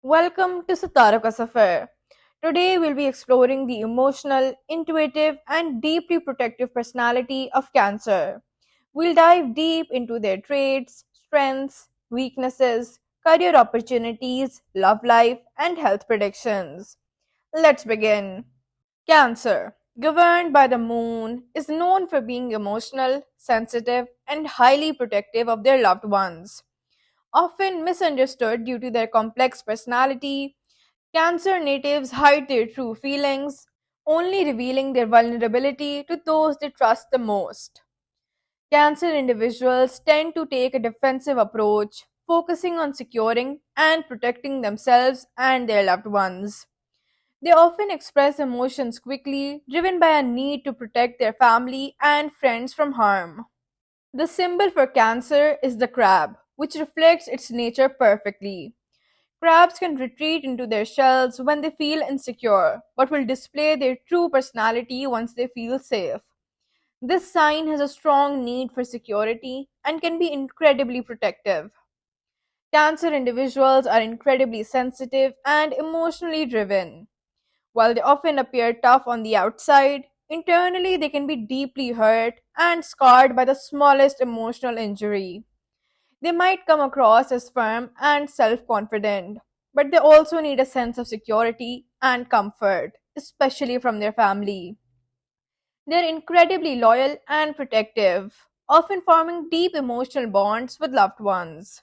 Welcome to Sataraka Safar. Today we'll be exploring the emotional, intuitive, and deeply protective personality of Cancer. We'll dive deep into their traits, strengths, weaknesses, career opportunities, love life, and health predictions. Let's begin. Cancer, governed by the moon, is known for being emotional, sensitive, and highly protective of their loved ones. Often misunderstood due to their complex personality, Cancer natives hide their true feelings, only revealing their vulnerability to those they trust the most. Cancer individuals tend to take a defensive approach, focusing on securing and protecting themselves and their loved ones. They often express emotions quickly, driven by a need to protect their family and friends from harm. The symbol for Cancer is the crab, which reflects its nature perfectly. Crabs can retreat into their shells when they feel insecure, but will display their true personality once they feel safe. This sign has a strong need for security and can be incredibly protective. Cancer individuals are incredibly sensitive and emotionally driven. While they often appear tough on the outside, internally they can be deeply hurt and scarred by the smallest emotional injury. They might come across as firm and self confident, but they also need a sense of security and comfort, especially from their family. They're incredibly loyal and protective, often forming deep emotional bonds with loved ones.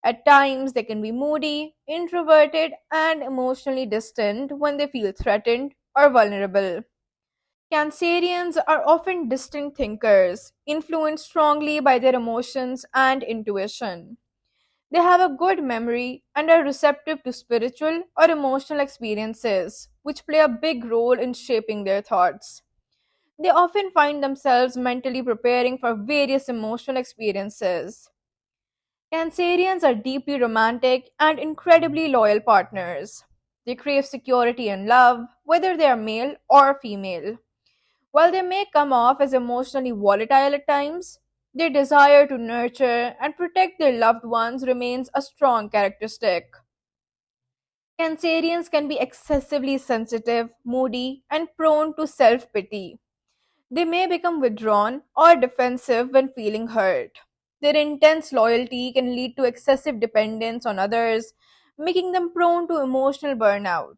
At times, they can be moody, introverted, and emotionally distant when they feel threatened or vulnerable. Cancerians are often distant thinkers, influenced strongly by their emotions and intuition. They have a good memory and are receptive to spiritual or emotional experiences, which play a big role in shaping their thoughts. They often find themselves mentally preparing for various emotional experiences. Cancerians are deeply romantic and incredibly loyal partners. They crave security and love, whether they are male or female. While they may come off as emotionally volatile at times, their desire to nurture and protect their loved ones remains a strong characteristic. Cancerians can be excessively sensitive, moody, and prone to self pity. They may become withdrawn or defensive when feeling hurt. Their intense loyalty can lead to excessive dependence on others, making them prone to emotional burnout.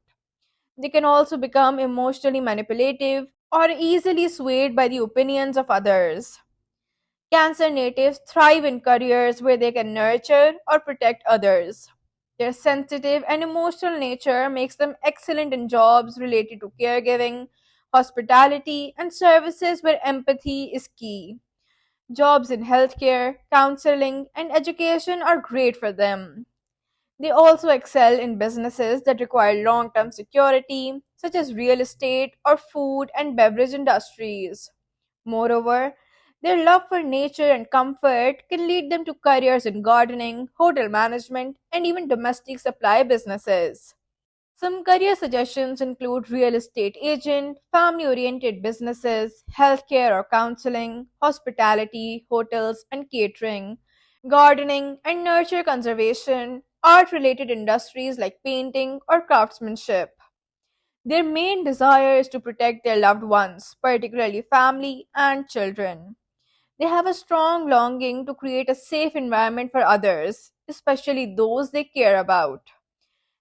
They can also become emotionally manipulative or easily swayed by the opinions of others. Cancer natives thrive in careers where they can nurture or protect others. Their sensitive and emotional nature makes them excellent in jobs related to caregiving, hospitality, and services where empathy is key. Jobs in healthcare, counseling, and education are great for them. They also excel in businesses that require long term security, such as real estate or food and beverage industries. Moreover, their love for nature and comfort can lead them to careers in gardening, hotel management, and even domestic supply businesses. Some career suggestions include real estate agent, family oriented businesses, healthcare or counseling, hospitality, hotels and catering, gardening and nurture conservation, art related industries like painting or craftsmanship. Their main desire is to protect their loved ones, particularly family and children. They have a strong longing to create a safe environment for others, especially those they care about.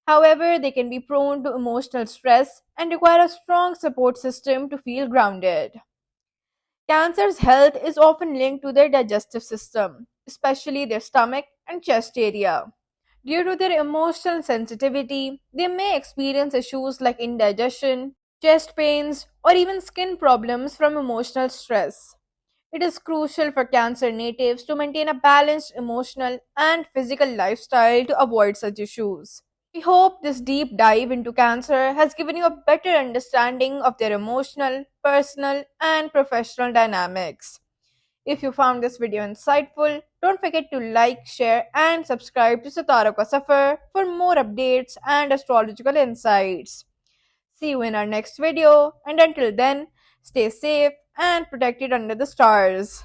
However, they can be prone to emotional stress and require a strong support system to feel grounded. Cancer's health is often linked to their digestive system, especially their stomach and chest area. Due to their emotional sensitivity, they may experience issues like indigestion, chest pains, or even skin problems from emotional stress. It is crucial for Cancer natives to maintain a balanced emotional and physical lifestyle to avoid such issues. We hope this deep dive into Cancer has given you a better understanding of their emotional, personal, and professional dynamics. If you found this video insightful, don't forget to like, share, and subscribe to Satara Ka Safar for more updates and astrological insights. See you in our next video, and until then, stay safe and protected under the stars.